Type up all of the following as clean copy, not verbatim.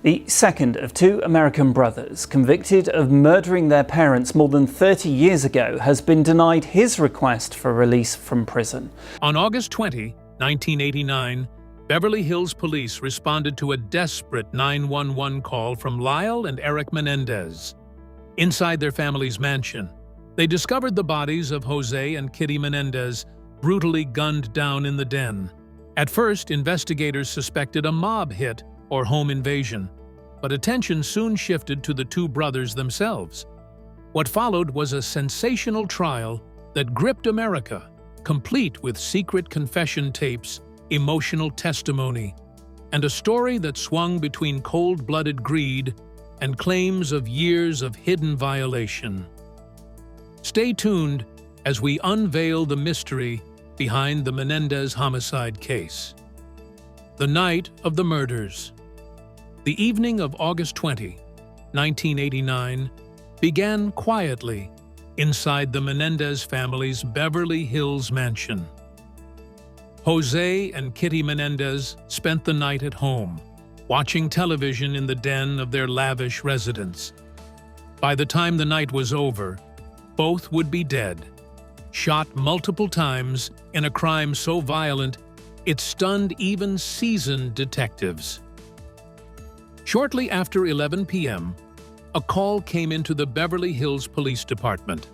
The second of two American brothers convicted of murdering their parents more than 30 years ago has been denied his request for release from prison. On August 20, 1989, Beverly Hills police responded to a desperate 911 call from Lyle and Erik Menendez. Inside their family's mansion, they discovered the bodies of José and Kitty Menendez, brutally gunned down in the den. At first, investigators suspected a mob hit or home invasion, but attention soon shifted to the two brothers themselves. What followed was a sensational trial that gripped America, complete with secret confession tapes, emotional testimony, and a story that swung between cold-blooded greed and claims of years of hidden violation. Stay tuned as we unveil the mystery behind the Menendez homicide case. The night of the murders. The evening of August 20, 1989, began quietly inside the Menendez family's Beverly Hills mansion. José and Kitty Menendez spent the night at home, watching television in the den of their lavish residence. By the time the night was over, both would be dead, shot multiple times in a crime so violent it stunned even seasoned detectives. Shortly after 11 p.m., a call came into the Beverly Hills Police Department.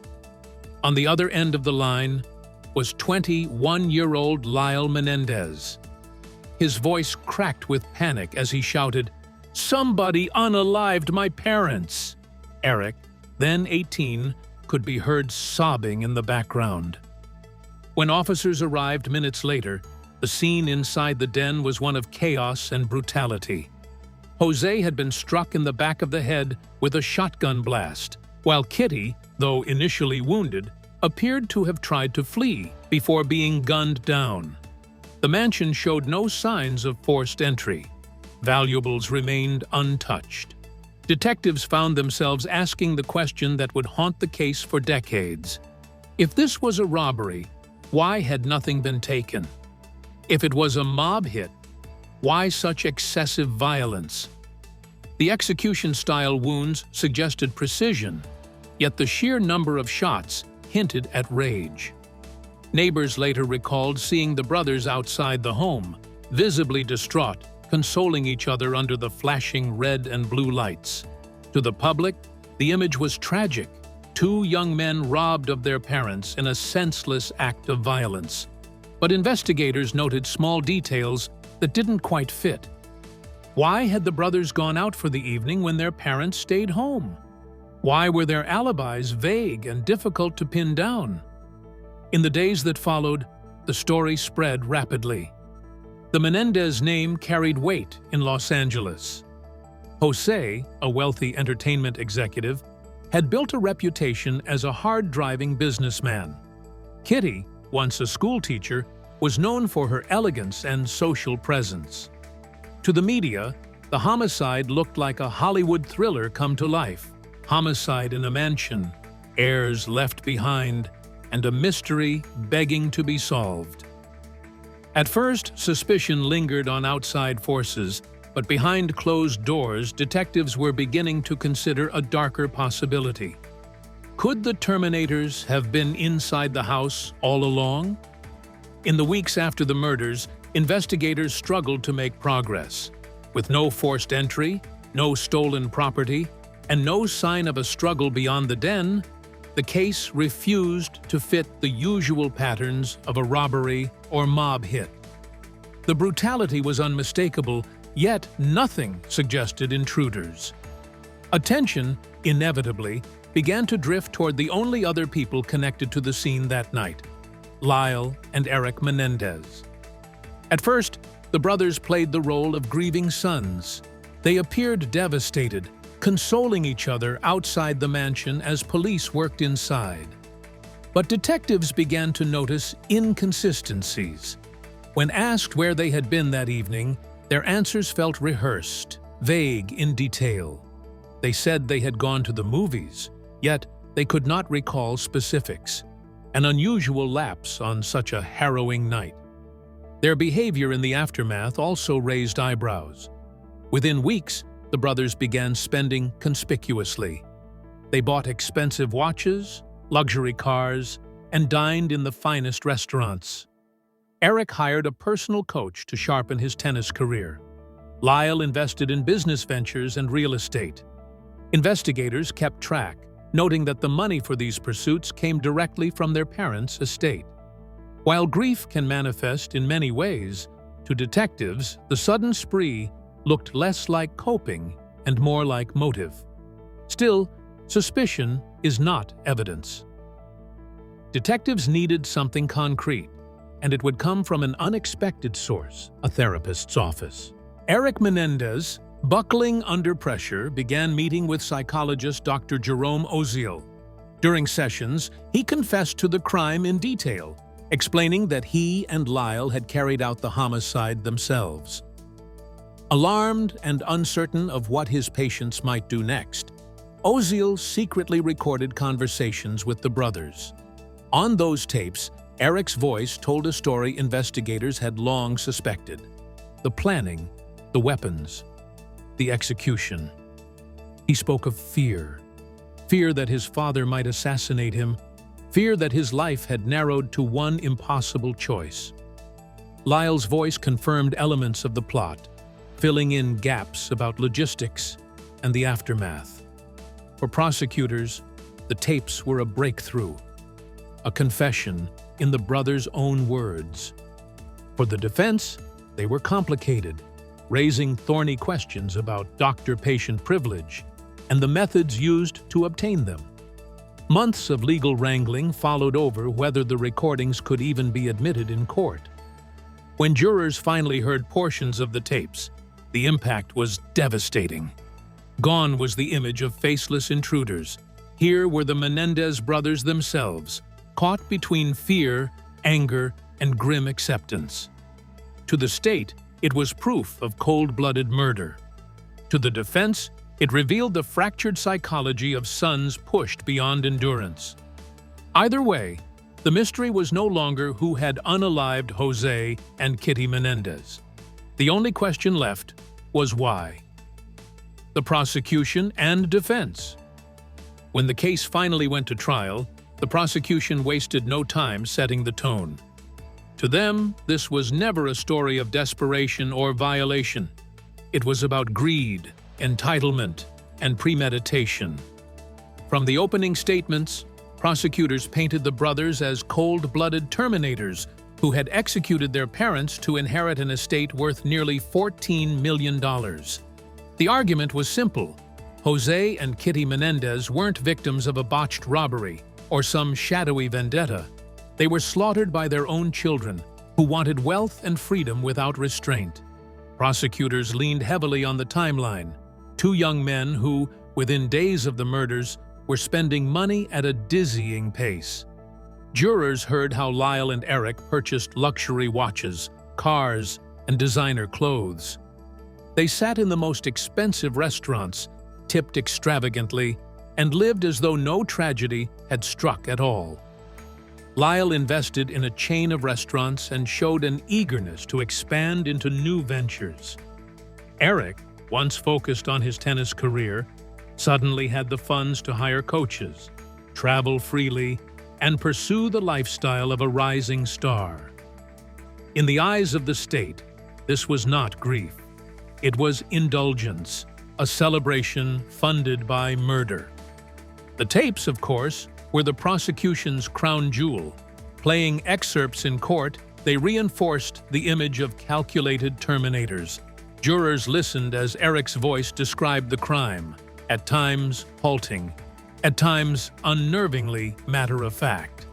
On the other end of the line was 21-year-old Lyle Menendez. His voice cracked with panic as he shouted, "Somebody unalived my parents!" Erik, then 18, could be heard sobbing in the background. When officers arrived minutes later, the scene inside the den was one of chaos and brutality. José had been struck in the back of the head with a shotgun blast, while Kitty, though initially wounded, appeared to have tried to flee before being gunned down. The mansion showed no signs of forced entry. Valuables remained untouched. Detectives found themselves asking the question that would haunt the case for decades. If this was a robbery, why had nothing been taken? If it was a mob hit, why such excessive violence? The execution-style wounds suggested precision, yet the sheer number of shots hinted at rage. Neighbors later recalled seeing the brothers outside the home, visibly distraught, consoling each other under the flashing red and blue lights. To the public, the image was tragic. Two young men robbed of their parents in a senseless act of violence. But investigators noted small details that didn't quite fit. Why had the brothers gone out for the evening when their parents stayed home? Why were their alibis vague and difficult to pin down? In the days that followed, the story spread rapidly. The Menendez name carried weight in Los Angeles. José, a wealthy entertainment executive, had built a reputation as a hard-driving businessman. Kitty, once a schoolteacher, was known for her elegance and social presence. To the media, the homicide looked like a Hollywood thriller come to life. Homicide in a mansion, heirs left behind, and a mystery begging to be solved. At first, suspicion lingered on outside forces, but behind closed doors, detectives were beginning to consider a darker possibility. Could the Terminators have been inside the house all along? In the weeks after the murders, investigators struggled to make progress. With no forced entry, no stolen property, and no sign of a struggle beyond the den, the case refused to fit the usual patterns of a robbery or mob hit. The brutality was unmistakable, yet nothing suggested intruders. Attention, inevitably, began to drift toward the only other people connected to the scene that night: Lyle and Erik Menendez. At first, the brothers played the role of grieving sons. They appeared devastated, consoling each other outside the mansion as police worked inside. But detectives began to notice inconsistencies. When asked where they had been that evening, their answers felt rehearsed, vague in detail. They said they had gone to the movies, yet they could not recall specifics. An unusual lapse on such a harrowing night. Their behavior in the aftermath also raised eyebrows. Within weeks, the brothers began spending conspicuously. They bought expensive watches, luxury cars, and dined in the finest restaurants. Erik hired a personal coach to sharpen his tennis career. Lyle invested in business ventures and real estate. Investigators kept track, noting that the money for these pursuits came directly from their parents' estate. While grief can manifest in many ways, to detectives, the sudden spree looked less like coping and more like motive. Still, suspicion is not evidence. Detectives needed something concrete, and it would come from an unexpected source, a therapist's office. Erik Menendez, buckling under pressure, began meeting with psychologist Dr. Jerome Oziel. During sessions, he confessed to the crime in detail, explaining that he and Lyle had carried out the homicide themselves. Alarmed and uncertain of what his patients might do next, Oziel secretly recorded conversations with the brothers. On those tapes, Erik's voice told a story investigators had long suspected: the planning, the weapons, the execution. He spoke of fear. Fear that his father might assassinate him. Fear that his life had narrowed to one impossible choice. Lyle's voice confirmed elements of the plot, filling in gaps about logistics and the aftermath. For prosecutors, the tapes were a breakthrough, a confession in the brothers' own words. For the defense, they were complicated, raising thorny questions about doctor-patient privilege and the methods used to obtain them. Months of legal wrangling followed over whether the recordings could even be admitted in court. When jurors finally heard portions of the tapes, the impact was devastating. Gone was the image of faceless intruders. Here were the Menendez brothers themselves, caught between fear, anger, and grim acceptance. To the state, it was proof of cold-blooded murder. To the defense, it revealed the fractured psychology of sons pushed beyond endurance. Either way, the mystery was no longer who had unalived José and Kitty Menendez. The only question left was why. The prosecution and defense. When the case finally went to trial, the prosecution wasted no time setting the tone. To them, this was never a story of desperation or violation. It was about greed, entitlement, and premeditation. From the opening statements, prosecutors painted the brothers as cold-blooded terminators who had executed their parents to inherit an estate worth nearly $14 million. The argument was simple. José and Kitty Menendez weren't victims of a botched robbery or some shadowy vendetta. They were slaughtered by their own children, who wanted wealth and freedom without restraint. Prosecutors leaned heavily on the timeline. Two young men who, within days of the murders, were spending money at a dizzying pace. Jurors heard how Lyle and Erik purchased luxury watches, cars, and designer clothes. They sat in the most expensive restaurants, tipped extravagantly, and lived as though no tragedy had struck at all. Lyle invested in a chain of restaurants and showed an eagerness to expand into new ventures. Erik, once focused on his tennis career, suddenly had the funds to hire coaches, travel freely, and pursue the lifestyle of a rising star. In the eyes of the state, this was not grief. It was indulgence, a celebration funded by murder. The tapes, of course, were the prosecution's crown jewel. Playing excerpts in court, they reinforced the image of calculated terminators. Jurors listened as Erik's voice described the crime, at times halting, at times unnervingly matter-of-fact.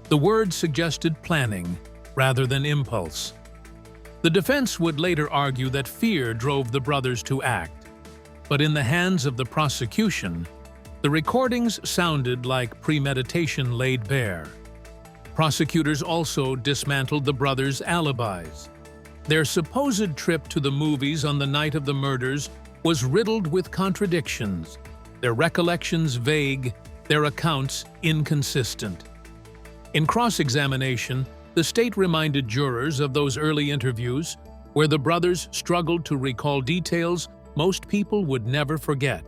The words suggested planning rather than impulse. The defense would later argue that fear drove the brothers to act, but in the hands of the prosecution, the recordings sounded like premeditation laid bare. Prosecutors also dismantled the brothers' alibis. Their supposed trip to the movies on the night of the murders was riddled with contradictions, their recollections vague, their accounts inconsistent. In cross-examination, the state reminded jurors of those early interviews where the brothers struggled to recall details most people would never forget.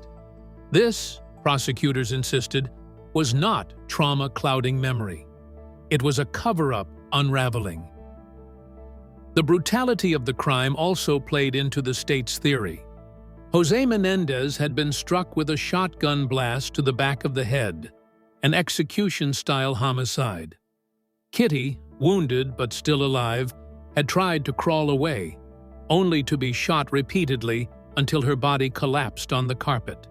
This, prosecutors insisted, was not trauma clouding memory. It was a cover-up unraveling. The brutality of the crime also played into the state's theory. José Menendez had been struck with a shotgun blast to the back of the head, an execution-style homicide. Kitty, wounded but still alive, had tried to crawl away, only to be shot repeatedly until her body collapsed on the carpet.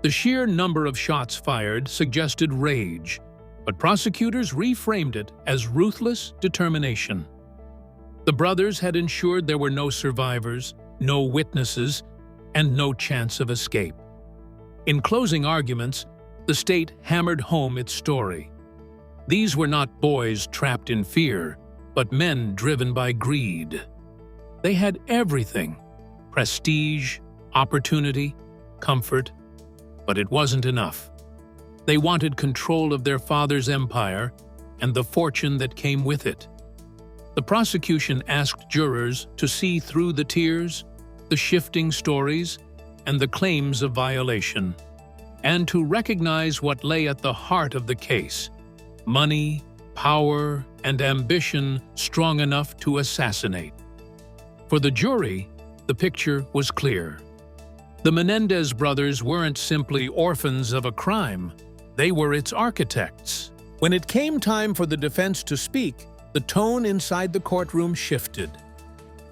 The sheer number of shots fired suggested rage, but prosecutors reframed it as ruthless determination. The brothers had ensured there were no survivors, no witnesses, and no chance of escape. In closing arguments, the state hammered home its story. These were not boys trapped in fear, but men driven by greed. They had everything: prestige, opportunity, comfort, but it wasn't enough. They wanted control of their father's empire and the fortune that came with it. The prosecution asked jurors to see through the tears, the shifting stories, and the claims of violation, and to recognize what lay at the heart of the case: money, power, and ambition strong enough to assassinate. For the jury, the picture was clear. The Menendez brothers weren't simply orphans of a crime, they were its architects. When it came time for the defense to speak, the tone inside the courtroom shifted.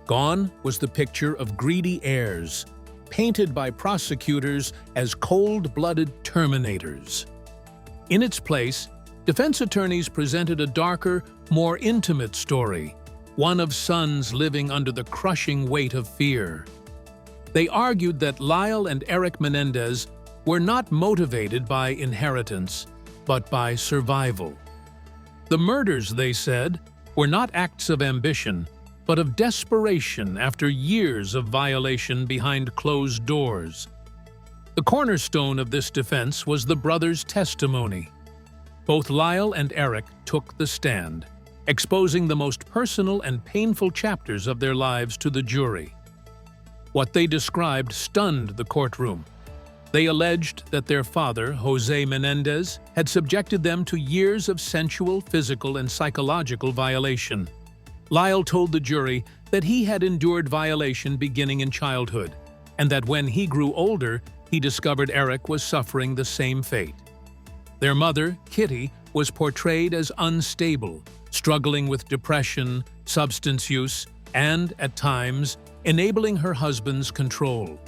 Gone was the picture of greedy heirs, painted by prosecutors as cold-blooded terminators. In its place, defense attorneys presented a darker, more intimate story, one of sons living under the crushing weight of fear. They argued that Lyle and Erik Menendez were not motivated by inheritance, but by survival. The murders, they said, were not acts of ambition, but of desperation after years of violation behind closed doors. The cornerstone of this defense was the brothers' testimony. Both Lyle and Erik took the stand, exposing the most personal and painful chapters of their lives to the jury. What they described stunned the courtroom. They alleged that their father, José Menendez, had subjected them to years of sensual, physical, and psychological violation. Lyle told the jury that he had endured violation beginning in childhood, and that when he grew older, he discovered Erik was suffering the same fate. Their mother, Kitty, was portrayed as unstable, struggling with depression, substance use, and, at times, enabling her husband's control.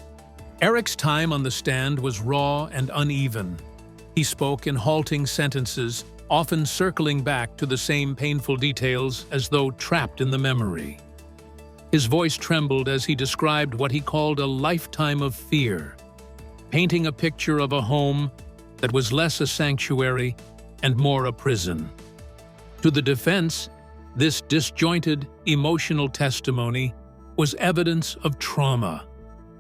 Erik's time on the stand was raw and uneven. He spoke in halting sentences, often circling back to the same painful details as though trapped in the memory. His voice trembled as he described what he called a lifetime of fear, painting a picture of a home that was less a sanctuary and more a prison. To the defense, this disjointed, emotional testimony was evidence of trauma,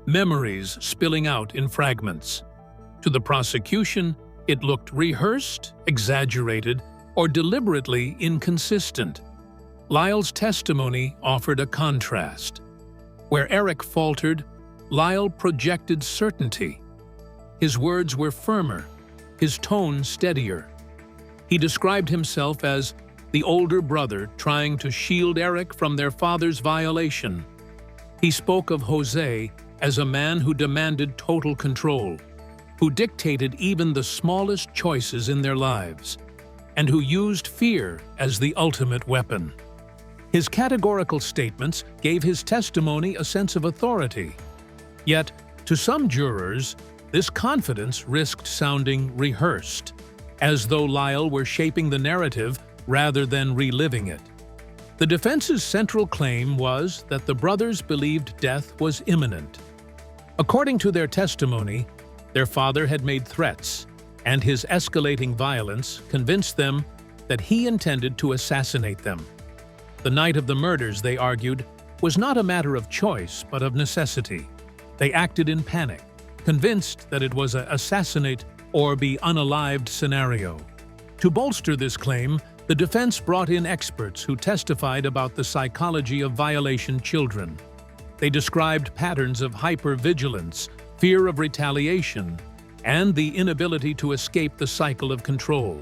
memories spilling out in fragments. To the prosecution, it looked rehearsed, exaggerated, or deliberately inconsistent. Lyle's testimony offered a contrast. Where Erik faltered, Lyle projected certainty. His words were firmer, his tone steadier. He described himself as the older brother trying to shield Erik from their father's violation. He spoke of José as a man who demanded total control, who dictated even the smallest choices in their lives, and who used fear as the ultimate weapon. His categorical statements gave his testimony a sense of authority. Yet, to some jurors, this confidence risked sounding rehearsed, as though Lyle were shaping the narrative rather than reliving it. The defense's central claim was that the brothers believed death was imminent. According to their testimony, their father had made threats, and his escalating violence convinced them that he intended to assassinate them. The night of the murders, they argued, was not a matter of choice but of necessity. They acted in panic, convinced that it was a assassinate or be unalived scenario. To bolster this claim, the defense brought in experts who testified about the psychology of violation children. They described patterns of hypervigilance, fear of retaliation, and the inability to escape the cycle of control.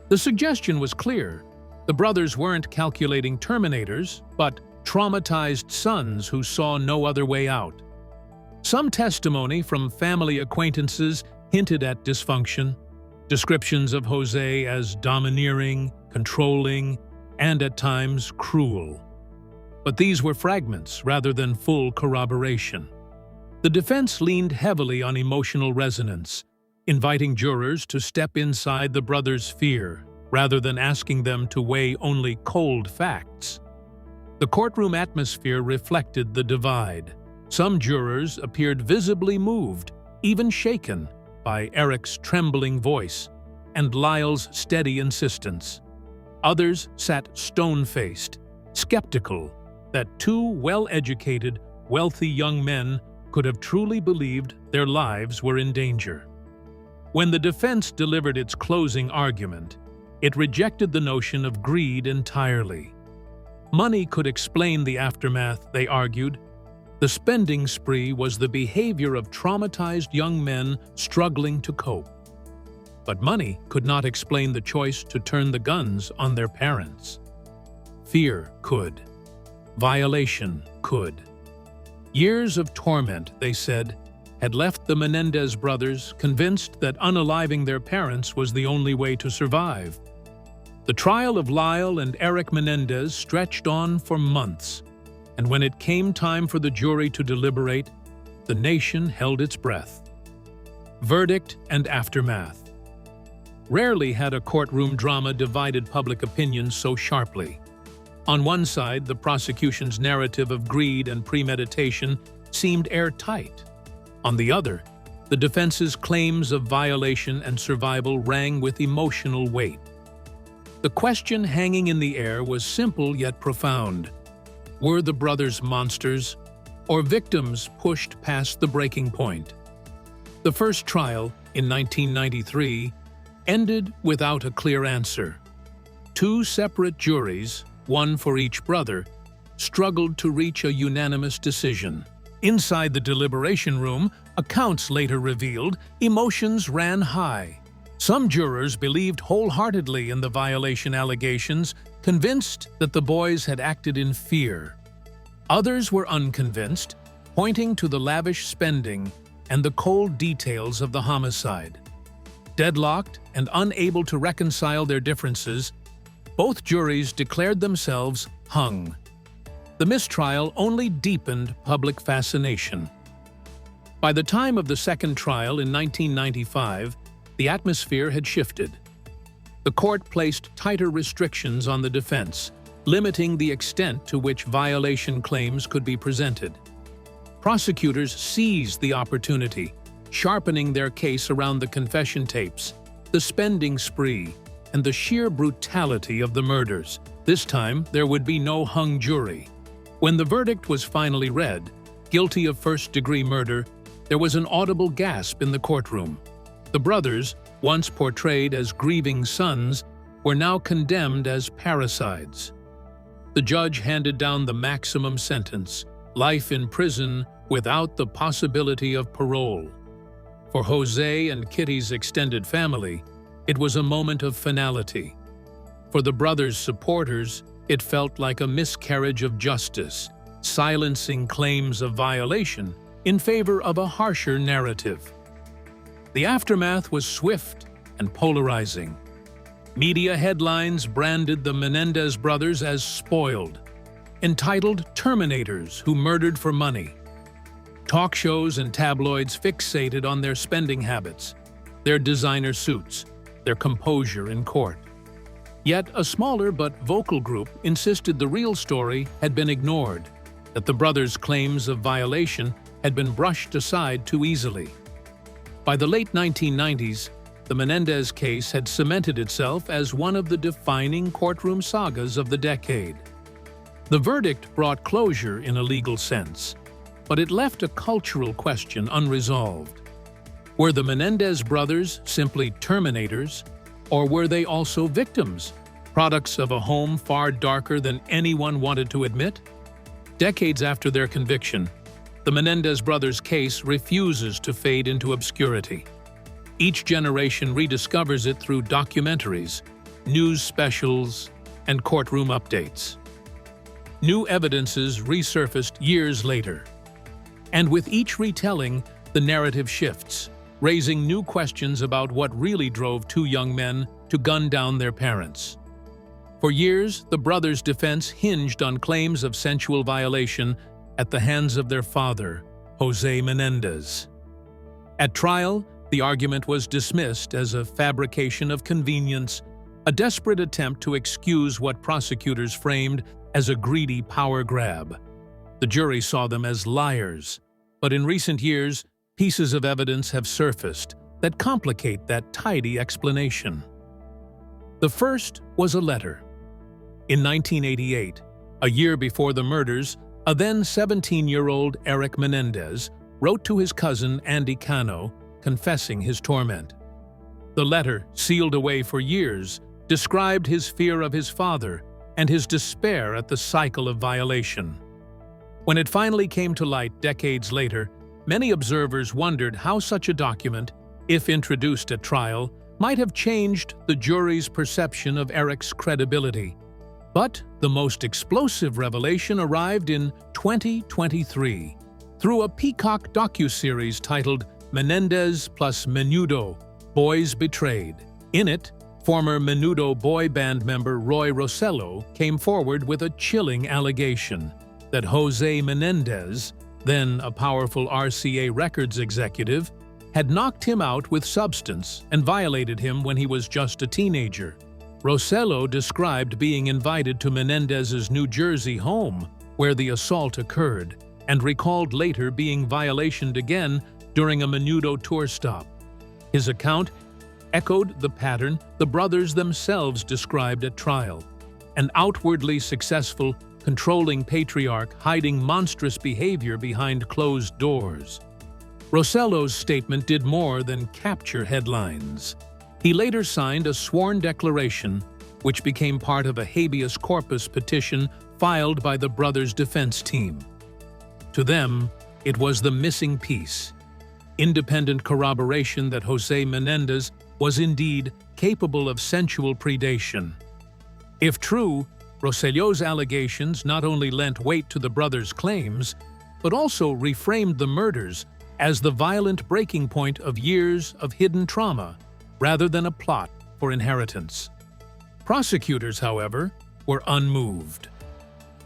The suggestion was clear. The brothers weren't calculating terminators, but traumatized sons who saw no other way out. Some testimony from family acquaintances hinted at dysfunction, descriptions of José as domineering, controlling, and at times cruel. But these were fragments rather than full corroboration. The defense leaned heavily on emotional resonance, inviting jurors to step inside the brothers' fear rather than asking them to weigh only cold facts. The courtroom atmosphere reflected the divide. Some jurors appeared visibly moved, even shaken, by Erik's trembling voice and Lyle's steady insistence. Others sat stone-faced, skeptical that two well-educated, wealthy young men could have truly believed their lives were in danger. When the defense delivered its closing argument, it rejected the notion of greed entirely. Money could explain the aftermath, they argued. The spending spree was the behavior of traumatized young men struggling to cope. But money could not explain the choice to turn the guns on their parents. Fear could. Violation could. Years of torment, they said, had left the Menendez brothers convinced that unaliving their parents was the only way to survive. The trial of Lyle and Erik Menendez stretched on for months, and when it came time for the jury to deliberate, the nation held its breath. Verdict and aftermath. Rarely had a courtroom drama divided public opinion so sharply. On one side, the prosecution's narrative of greed and premeditation seemed airtight. On the other, the defense's claims of violation and survival rang with emotional weight. The question hanging in the air was simple yet profound. Were the brothers monsters, or victims pushed past the breaking point? The first trial, in 1993, ended without a clear answer. Two separate juries, one for each brother, struggled to reach a unanimous decision. Inside the deliberation room, accounts later revealed, emotions ran high. Some jurors believed wholeheartedly in the violation allegations, convinced that the boys had acted in fear. Others were unconvinced, pointing to the lavish spending and the cold details of the homicide. Deadlocked and unable to reconcile their differences, both juries declared themselves hung. The mistrial only deepened public fascination. By the time of the second trial in 1995, the atmosphere had shifted. The court placed tighter restrictions on the defense, limiting the extent to which violation claims could be presented. Prosecutors seized the opportunity, sharpening their case around the confession tapes, the spending spree, and the sheer brutality of the murders. This time, there would be no hung jury. When the verdict was finally read, guilty of first-degree murder, there was an audible gasp in the courtroom. The brothers, once portrayed as grieving sons, were now condemned as parricides. The judge handed down the maximum sentence, life in prison without the possibility of parole. For José and Kitty's extended family, it was a moment of finality. For the brothers' supporters, it felt like a miscarriage of justice, silencing claims of violation in favor of a harsher narrative. The aftermath was swift and polarizing. Media headlines branded the Menendez brothers as spoiled, entitled Terminators who murdered for money. Talk shows and tabloids fixated on their spending habits, their designer suits, their composure in court. Yet a smaller but vocal group insisted the real story had been ignored, that the brothers' claims of violation had been brushed aside too easily. By the late 1990s, the Menendez case had cemented itself as one of the defining courtroom sagas of the decade. The verdict brought closure in a legal sense, but it left a cultural question unresolved. Were the Menendez brothers simply terminators, or were they also victims, products of a home far darker than anyone wanted to admit? Decades after their conviction, the Menendez brothers' case refuses to fade into obscurity. Each generation rediscovers it through documentaries, news specials, and courtroom updates. New evidences resurfaced years later. And with each retelling, the narrative shifts, raising new questions about what really drove two young men to gun down their parents. For years, the brothers' defense hinged on claims of sensual violation at the hands of their father, José Menendez. At trial, the argument was dismissed as a fabrication of convenience, a desperate attempt to excuse what prosecutors framed as a greedy power grab. The jury saw them as liars, but in recent years, pieces of evidence have surfaced that complicate that tidy explanation. The first was a letter. In 1988, a year before the murders, a then 17-year-old Erik Menendez wrote to his cousin Andy Cano, confessing his torment. The letter, sealed away for years, described his fear of his father and his despair at the cycle of violation. When it finally came to light decades later, many observers wondered how such a document, if introduced at trial, might have changed the jury's perception of Erik's credibility. But the most explosive revelation arrived in 2023 through a Peacock docuseries titled Menendez plus Menudo, Boys Betrayed. In it, former Menudo boy band member Roy Rosello came forward with a chilling allegation that José Menendez, then a powerful RCA Records executive, had knocked him out with substance and violated him when he was just a teenager. Rosello described being invited to Menendez's New Jersey home, where the assault occurred, and recalled later being violationed again during a Menudo tour stop. His account echoed the pattern the brothers themselves described at trial: an outwardly successful, controlling patriarch hiding monstrous behavior behind closed doors. Rosello's statement did more than capture headlines. He later signed a sworn declaration, which became part of a habeas corpus petition filed by the brothers' defense team. To them, it was the missing piece: independent corroboration that José Menendez was indeed capable of sensual predation. If true, Rosello's allegations not only lent weight to the brothers' claims, but also reframed the murders as the violent breaking point of years of hidden trauma, rather than a plot for inheritance. Prosecutors, however, were unmoved.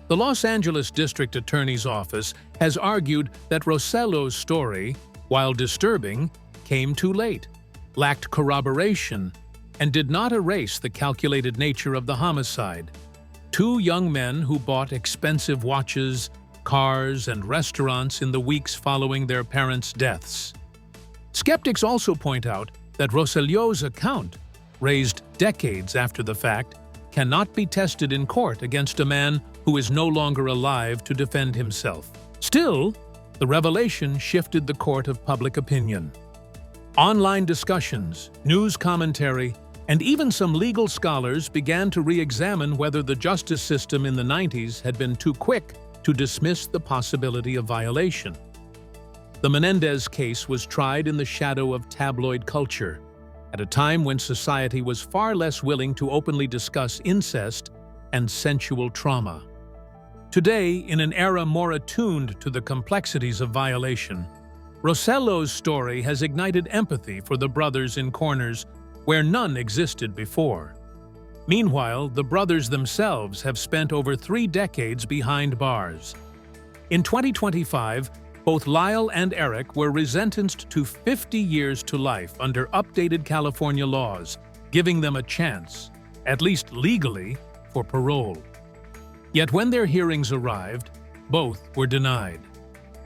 The Los Angeles District Attorney's Office has argued that Rosello's story, while disturbing, came too late, lacked corroboration, and did not erase the calculated nature of the homicide. Two young men who bought expensive watches, cars, and restaurants in the weeks following their parents' deaths. Skeptics also point out that Rosello's account, raised decades after the fact, cannot be tested in court against a man who is no longer alive to defend himself. Still, the revelation shifted the court of public opinion. Online discussions, news commentary, and even some legal scholars began to re-examine whether the justice system in the 90s had been too quick to dismiss the possibility of violation. The Menendez case was tried in the shadow of tabloid culture, at a time when society was far less willing to openly discuss incest and sensual trauma. Today, in an era more attuned to the complexities of violation, Rosello's story has ignited empathy for the brothers in corners where none existed before. Meanwhile, the brothers themselves have spent over 3 decades behind bars. In 2025, both Lyle and Erik were resentenced to 50 years to life under updated California laws, giving them a chance, at least legally, for parole. Yet when their hearings arrived, both were denied.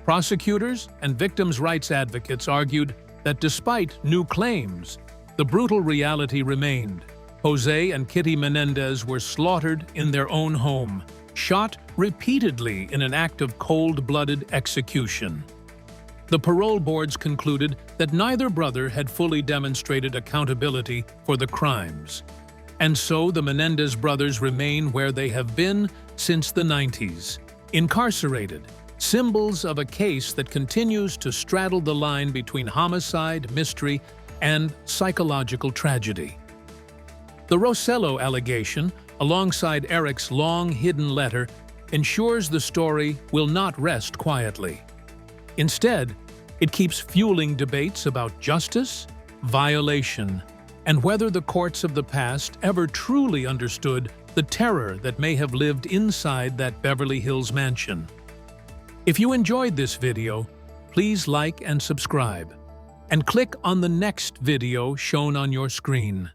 Prosecutors and victims' rights advocates argued that despite new claims, the brutal reality remained. José and Kitty Menendez were slaughtered in their own home, shot repeatedly in an act of cold-blooded execution. The parole boards concluded that neither brother had fully demonstrated accountability for the crimes. And so the Menendez brothers remain where they have been since the 90s, Incarcerated, symbols of a case that continues to straddle the line between homicide, mystery, and psychological tragedy. The Rosello allegation, alongside Erik's long hidden letter, ensures the story will not rest quietly. Instead, it keeps fueling debates about justice, violation, and whether the courts of the past ever truly understood the terror that may have lived inside that Beverly Hills mansion. If you enjoyed this video, please like and subscribe, and click on the next video shown on your screen.